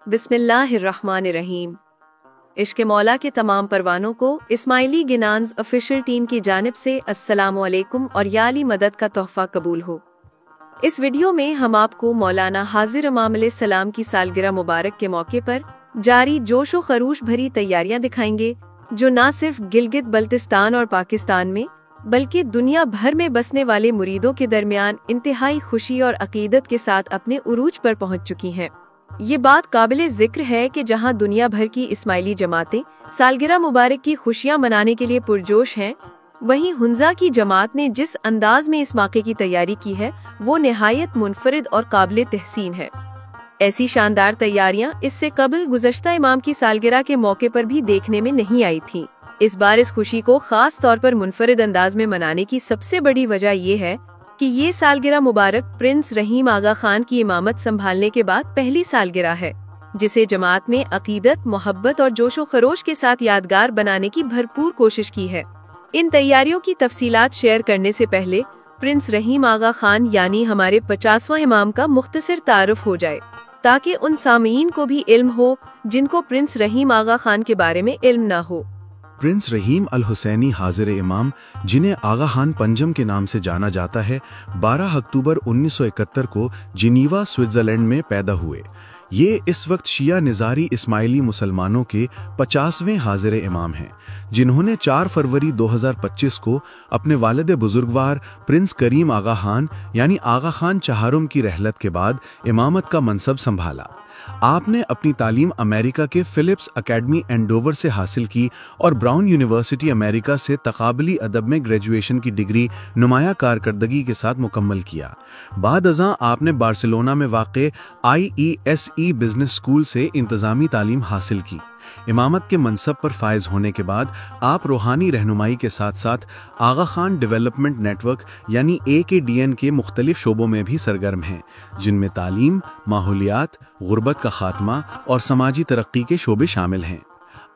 بسم اللہ الرحمن الرحیم۔ عشق مولا کے تمام پروانوں کو اسماعیلی گنانز آفیشل ٹیم کی جانب سے السلام علیکم اور یا علی مدد کا تحفہ قبول ہو۔ اس ویڈیو میں ہم آپ کو مولانا حاضر امام علیہ السلام کی سالگرہ مبارک کے موقع پر جاری جوش و خروش بھری تیاریاں دکھائیں گے، جو نہ صرف گلگت بلتستان اور پاکستان میں بلکہ دنیا بھر میں بسنے والے مریدوں کے درمیان انتہائی خوشی اور عقیدت کے ساتھ اپنے عروج پر پہنچ چکی ہیں۔ یہ بات قابل ذکر ہے کہ جہاں دنیا بھر کی اسماعیلی جماعتیں سالگرہ مبارک کی خوشیاں منانے کے لیے پرجوش ہیں، وہیں ہنزا کی جماعت نے جس انداز میں اس موقع کی تیاری کی ہے وہ نہایت منفرد اور قابل تحسین ہے۔ ایسی شاندار تیاریاں اس سے قبل گزشتہ امام کی سالگرہ کے موقع پر بھی دیکھنے میں نہیں آئی تھیں۔ اس بار اس خوشی کو خاص طور پر منفرد انداز میں منانے کی سب سے بڑی وجہ یہ ہے کہ یہ سالگرہ مبارک پرنس رحیم آغا خان کی امامت سنبھالنے کے بعد پہلی سالگرہ ہے، جسے جماعت میں عقیدت، محبت اور جوش و خروش کے ساتھ یادگار بنانے کی بھرپور کوشش کی ہے۔ ان تیاریوں کی تفصیلات شیئر کرنے سے پہلے پرنس رحیم آغا خان یعنی ہمارے 50واں امام کا مختصر تعارف ہو جائے، تاکہ ان سامعین کو بھی علم ہو جن کو پرنس رحیم آغا خان کے بارے میں علم نہ ہو۔ پرنس رحیم الحسینی حاضر امام، جنہیں آغا خان پنجم کے نام سے جانا جاتا ہے، 12 اکتوبر 1971 کو جنیوا، سوئٹزرلینڈ میں پیدا ہوئے۔ یہ اس وقت شیعہ نظاری اسماعیلی مسلمانوں کے 50ویں حاضر امام ہیں، جنہوں نے 4 فروری 2025 کو اپنے والد بزرگوار پرنس کریم آغا خان یعنی آغا خان چہارم کی رحلت کے بعد امامت کا منصب سنبھالا۔ آپ نے اپنی تعلیم امریکہ کے فلپس اکیڈمی اینڈوور سے حاصل کی اور براؤن یونیورسٹی امریکہ سے تقابلی ادب میں گریجویشن کی ڈگری نمایاں کارکردگی کے ساتھ مکمل کیا۔ بعد ازاں آپ نے بارسلونا میں واقع IESE بزنس اسکول سے انتظامی تعلیم حاصل کی۔ امامت کے منصب پر فائز ہونے کے بعد آپ روحانی رہنمائی کے ساتھ ساتھ آغا خان ڈیولپمنٹ نیٹ ورک یعنی AKDN کے مختلف شعبوں میں بھی سرگرم ہیں، جن میں تعلیم، ماحولیات، غربت کا خاتمہ اور سماجی ترقی کے شعبے شامل ہیں۔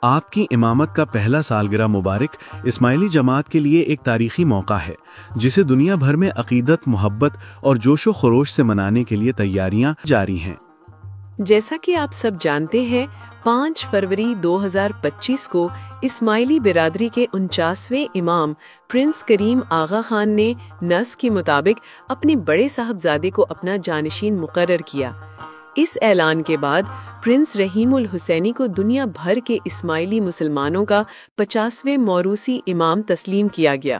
آپ کی امامت کا پہلا سالگرہ مبارک اسماعیلی جماعت کے لیے ایک تاریخی موقع ہے، جسے دنیا بھر میں عقیدت، محبت اور جوش و خروش سے منانے کے لیے تیاریاں جاری ہیں۔ جیسا کہ آپ سب جانتے ہیں، 5 فروری 2025 کو اسماعیلی برادری کے 49ویں امام پرنس کریم آغا خان نے نص کے مطابق اپنے بڑے صاحبزادے کو اپنا جانشین مقرر کیا۔ اس اعلان کے بعد پرنس رحیم الحسینی کو دنیا بھر کے اسماعیلی مسلمانوں کا 50ویں موروثی امام تسلیم کیا گیا۔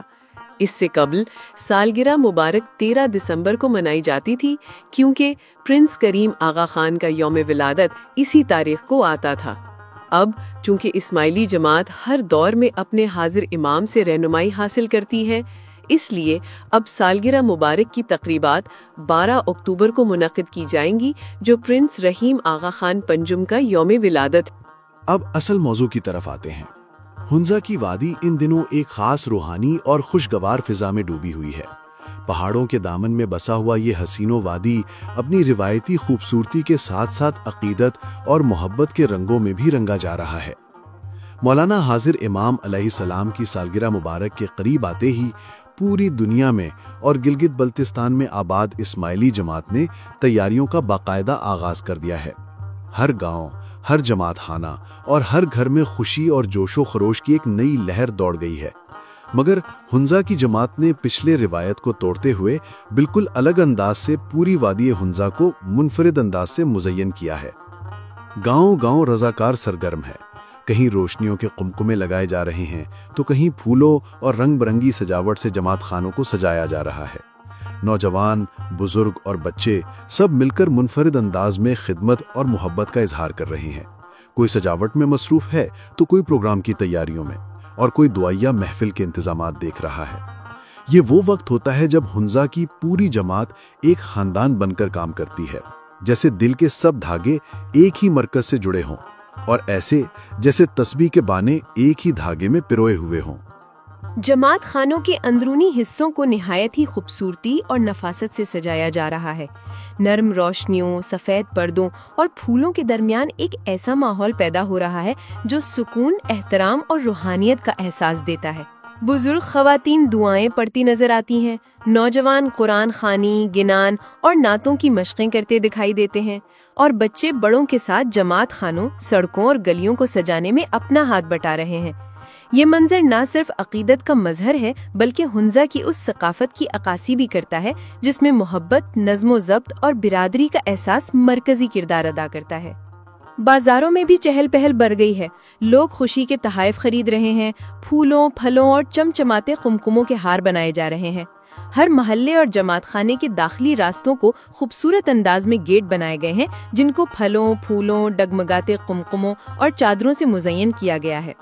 اس سے قبل سالگرہ مبارک 13 دسمبر کو منائی جاتی تھی، کیونکہ پرنس کریم آغا خان کا یوم ولادت اسی تاریخ کو آتا تھا۔ اب چونکہ اسماعیلی جماعت ہر دور میں اپنے حاضر امام سے رہنمائی حاصل کرتی ہے، اس لیے اب سالگرہ مبارک کی تقریبات 12 اکتوبر کو منعقد کی جائیں گی، جو پرنس رحیم آغا خان پنجم کا یوم ولادت۔ اب اصل موضوع کی طرف آتے ہیں۔ ہنزا کی وادی ان دنوں ایک خاص روحانی اور خوشگوار فضا میں ڈوبی ہوئی ہے۔ پہاڑوں کے دامن میں بسا ہوا یہ حسین و وادی اپنی روایتی خوبصورتی کے ساتھ ساتھ عقیدت اور محبت کے رنگوں میں بھی رنگا جا رہا ہے۔ مولانا حاضر امام علیہ السلام کی سالگرہ مبارک کے قریب آتے ہی پوری دنیا میں اور گلگت بلتستان میں آباد اسماعیلی جماعت نے تیاریوں کا باقاعدہ آغاز کر دیا ہے۔ ہر گاؤں، ہر جماعت خانہ اور ہر گھر میں خوشی اور جوش و خروش کی ایک نئی لہر دوڑ گئی ہے۔ مگر ہنزا کی جماعت نے پچھلے روایت کو توڑتے ہوئے بالکل الگ انداز سے پوری وادی ہنزا کو منفرد انداز سے مزین کیا ہے۔ گاؤں گاؤں رضاکار سرگرم ہے، کہیں روشنیوں کے قمقمے لگائے جا رہے ہیں تو کہیں پھولوں اور رنگ برنگی سجاوٹ سے جماعت خانوں کو سجایا جا رہا ہے۔ نوجوان، بزرگ اور بچے سب مل کر منفرد انداز میں خدمت اور محبت کا اظہار کر رہے ہیں۔ کوئی سجاوٹ میں مصروف ہے تو کوئی پروگرام کی تیاریوں میں، اور کوئی دعائیہ محفل کے انتظامات دیکھ رہا ہے۔ یہ وہ وقت ہوتا ہے جب ہنزا کی پوری جماعت ایک خاندان بن کر کام کرتی ہے، جیسے دل کے سب دھاگے ایک ہی مرکز سے جڑے ہوں، اور ایسے جیسے تسبیح کے بانے ایک ہی دھاگے میں پروئے ہوئے ہوں۔ جماعت خانوں کے اندرونی حصوں کو نہایت ہی خوبصورتی اور نفاست سے سجایا جا رہا ہے۔ نرم روشنیوں، سفید پردوں اور پھولوں کے درمیان ایک ایسا ماحول پیدا ہو رہا ہے جو سکون، احترام اور روحانیت کا احساس دیتا ہے۔ بزرگ خواتین دعائیں پڑھتی نظر آتی ہیں، نوجوان قرآن خوانی، گنان اور نعتوں کی مشقیں کرتے دکھائی دیتے ہیں، اور بچے بڑوں کے ساتھ جماعت خانوں، سڑکوں اور گلیوں کو سجانے میں اپنا ہاتھ بٹا رہے ہیں۔ یہ منظر نہ صرف عقیدت کا مظہر ہے بلکہ ہنزا کی اس ثقافت کی عکاسی بھی کرتا ہے جس میں محبت، نظم و ضبط اور برادری کا احساس مرکزی کردار ادا کرتا ہے۔ بازاروں میں بھی چہل پہل بڑھ گئی ہے، لوگ خوشی کے تحائف خرید رہے ہیں، پھولوں، پھلوں اور چمچماتے قمقموں کے ہار بنائے جا رہے ہیں۔ ہر محلے اور جماعت خانے کے داخلی راستوں کو خوبصورت انداز میں گیٹ بنائے گئے ہیں جن کو پھلوں، پھولوں، ڈگمگاتے قمقموں اور چادروں سے مزین کیا گیا ہے۔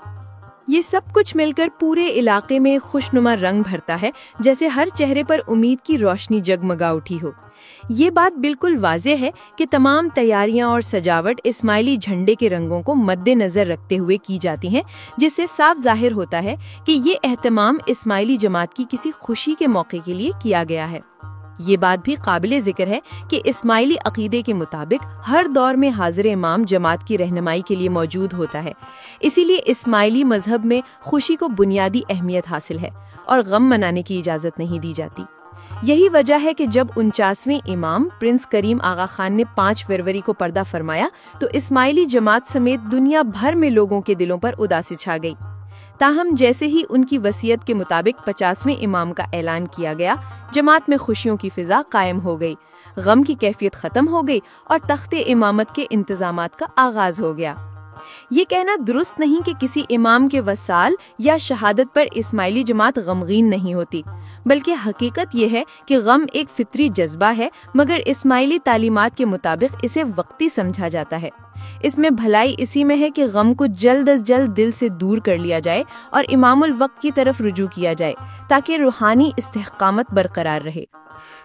یہ سب کچھ مل کر پورے علاقے میں خوشنما رنگ بھرتا ہے، جیسے ہر چہرے پر امید کی روشنی جگمگا اٹھی ہو۔ یہ بات بالکل واضح ہے کہ تمام تیاریاں اور سجاوٹ اسماعیلی جھنڈے کے رنگوں کو مد نظر رکھتے ہوئے کی جاتی ہیں، جس سے صاف ظاہر ہوتا ہے کہ یہ اہتمام اسماعیلی جماعت کی کسی خوشی کے موقع کے لیے کیا گیا ہے۔ یہ بات بھی قابل ذکر ہے کہ اسماعیلی عقیدے کے مطابق ہر دور میں حاضر امام جماعت کی رہنمائی کے لیے موجود ہوتا ہے، اسی لیے اسماعیلی مذہب میں خوشی کو بنیادی اہمیت حاصل ہے اور غم منانے کی اجازت نہیں دی جاتی۔ یہی وجہ ہے کہ جب 49ویں امام پرنس کریم آغا خان نے 5 فروری کو پردہ فرمایا تو اسماعیلی جماعت سمیت دنیا بھر میں لوگوں کے دلوں پر اداسی چھا گئی۔ تاہم جیسے ہی ان کی وصیت کے مطابق 50ویں امام کا اعلان کیا گیا، جماعت میں خوشیوں کی فضا قائم ہو گئی، غم کی کیفیت ختم ہو گئی اور تخت امامت کے انتظامات کا آغاز ہو گیا۔ یہ کہنا درست نہیں کہ کسی امام کے وصال یا شہادت پر اسماعیلی جماعت غمگین نہیں ہوتی، بلکہ حقیقت یہ ہے کہ غم ایک فطری جذبہ ہے، مگر اسماعیلی تعلیمات کے مطابق اسے وقتی سمجھا جاتا ہے۔ اس میں بھلائی اسی میں ہے کہ غم کو جلد از جلد دل سے دور کر لیا جائے اور امام الوقت کی طرف رجوع کیا جائے تاکہ روحانی استحقامت برقرار رہے۔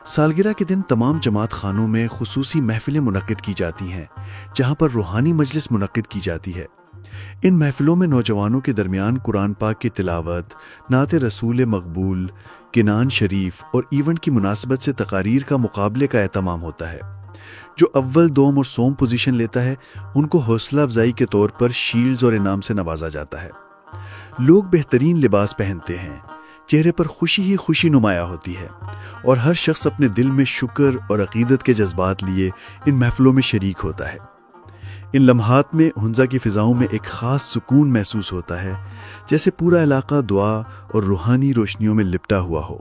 سالگرہ کے دن تمام جماعت خانوں میں خصوصی محفلیں منعقد کی جاتی ہیں جہاں پر روحانی مجلس منعقد کی جاتی ہے۔ ان محفلوں میں نوجوانوں کے درمیان قرآن پاک کی تلاوت، نعت رسول مقبول، گنان شریف اور ایونٹ کی مناسبت سے تقاریر کا مقابلے کا اہتمام ہوتا ہے۔ جو اول، دوم اور سوم پوزیشن لیتا ہے ان کو حوصلہ افزائی کے طور پر شیلڈز اور انعام سے نوازا جاتا ہے۔ لوگ بہترین لباس پہنتے ہیں، چہرے پر خوشی ہی خوشی نمایاں ہوتی ہے اور ہر شخص اپنے دل میں شکر اور عقیدت کے جذبات لیے ان محفلوں میں شریک ہوتا ہے۔ ان لمحات میں ہنزا کی فضاؤں میں ایک خاص سکون محسوس ہوتا ہے، جیسے پورا علاقہ دعا اور روحانی روشنیوں میں لپٹا ہوا ہو۔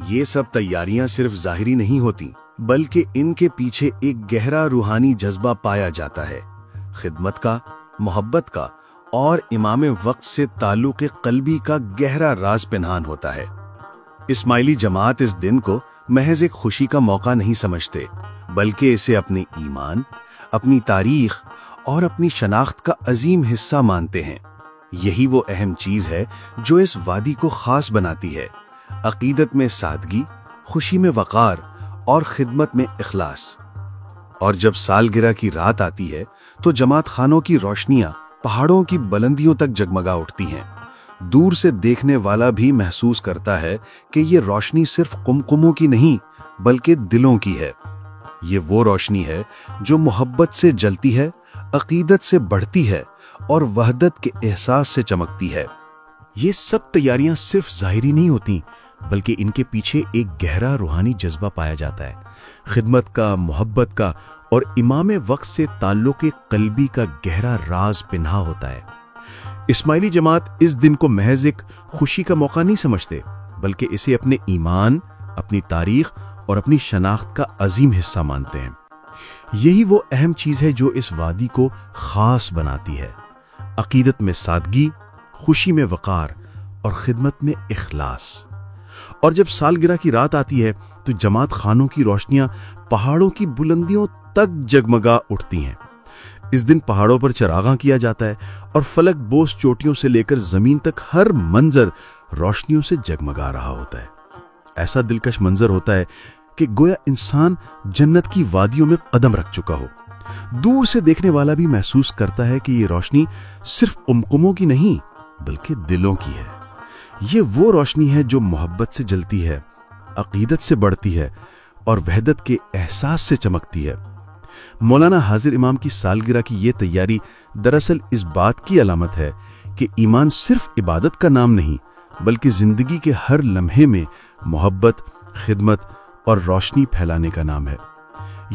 یہ سب تیاریاں صرف ظاہری نہیں ہوتی بلکہ ان کے پیچھے ایک گہرا روحانی جذبہ پایا جاتا ہے، خدمت کا، محبت کا اور امام وقت سے تعلق قلبی کا گہرا راز پنہان ہوتا ہے۔ اسماعیلی جماعت اس دن کو محض ایک خوشی کا موقع نہیں سمجھتے بلکہ اسے اپنے ایمان، اپنی تاریخ اور اپنی شناخت کا عظیم حصہ مانتے ہیں۔ یہی وہ اہم چیز ہے جو اس وادی کو خاص بناتی ہے، عقیدت میں سادگی، خوشی میں وقار اور خدمت میں اخلاص۔ اور جب سالگرہ کی رات آتی ہے تو جماعت خانوں کی روشنیاں پہاڑوں کی بلندیوں تک جگمگا اٹھتی ہیں۔ دور سے دیکھنے والا بھی محسوس کرتا ہے کہ یہ روشنی صرف قمقموں کی نہیں بلکہ دلوں کی ہے۔ یہ وہ روشنی ہے جو محبت سے جلتی ہے، عقیدت سے بڑھتی ہے اور وحدت کے احساس سے چمکتی ہے۔ یہ سب تیاریاں صرف ظاہری نہیں ہوتی بلکہ ان کے پیچھے ایک گہرا روحانی جذبہ پایا جاتا ہے، خدمت کا، محبت کا اور امام وقت سے تعلق قلبی کا گہرا راز پنہا ہوتا ہے۔ اسماعیلی جماعت اس دن کو محض ایک خوشی کا موقع نہیں سمجھتے بلکہ اسے اپنے ایمان، اپنی تاریخ اور اپنی شناخت کا عظیم حصہ مانتے ہیں۔ یہی وہ اہم چیز ہے جو اس وادی کو خاص بناتی ہے، عقیدت میں سادگی، خوشی میں وقار اور خدمت میں اخلاص۔ اور جب سالگرہ کی رات آتی ہے تو جماعت خانوں کی روشنیاں پہاڑوں کی بلندیوں تک جگمگا اٹھتی ہیں۔ اس دن پہاڑوں پر چراغاں کیا جاتا ہے اور فلک بوس چوٹیوں سے لے کر زمین تک ہر منظر روشنیوں سے جگمگا رہا ہوتا ہے۔ ایسا دلکش منظر ہوتا ہے کہ گویا انسان جنت کی وادیوں میں قدم رکھ چکا ہو۔ دور سے دیکھنے والا بھی محسوس کرتا ہے کہ یہ روشنی صرف قمقموں کی نہیں بلکہ دلوں کی ہے۔ یہ وہ روشنی ہے جو محبت سے جلتی ہے، عقیدت سے بڑھتی ہے اور وحدت کے احساس سے چمکتی ہے۔ مولانا حاضر امام کی سالگرہ کی یہ تیاری دراصل اس بات کی علامت ہے کہ ایمان صرف عبادت کا نام نہیں بلکہ زندگی کے ہر لمحے میں محبت، خدمت اور روشنی پھیلانے کا نام ہے۔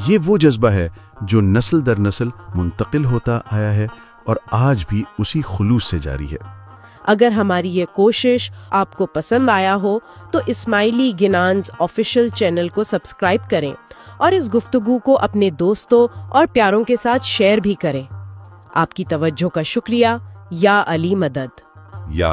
یہ وہ جذبہ ہے جو نسل در نسل منتقل ہوتا آیا ہے اور آج بھی اسی خلوص سے جاری ہے۔ اگر ہماری یہ کوشش آپ کو پسند آیا ہو تو اسماعیلی گنانز آفیشیل چینل کو سبسکرائب کریں اور اس گفتگو کو اپنے دوستوں اور پیاروں کے ساتھ شیئر بھی کریں۔ آپ کی توجہ کا شکریہ۔ یا علی مدد۔ یا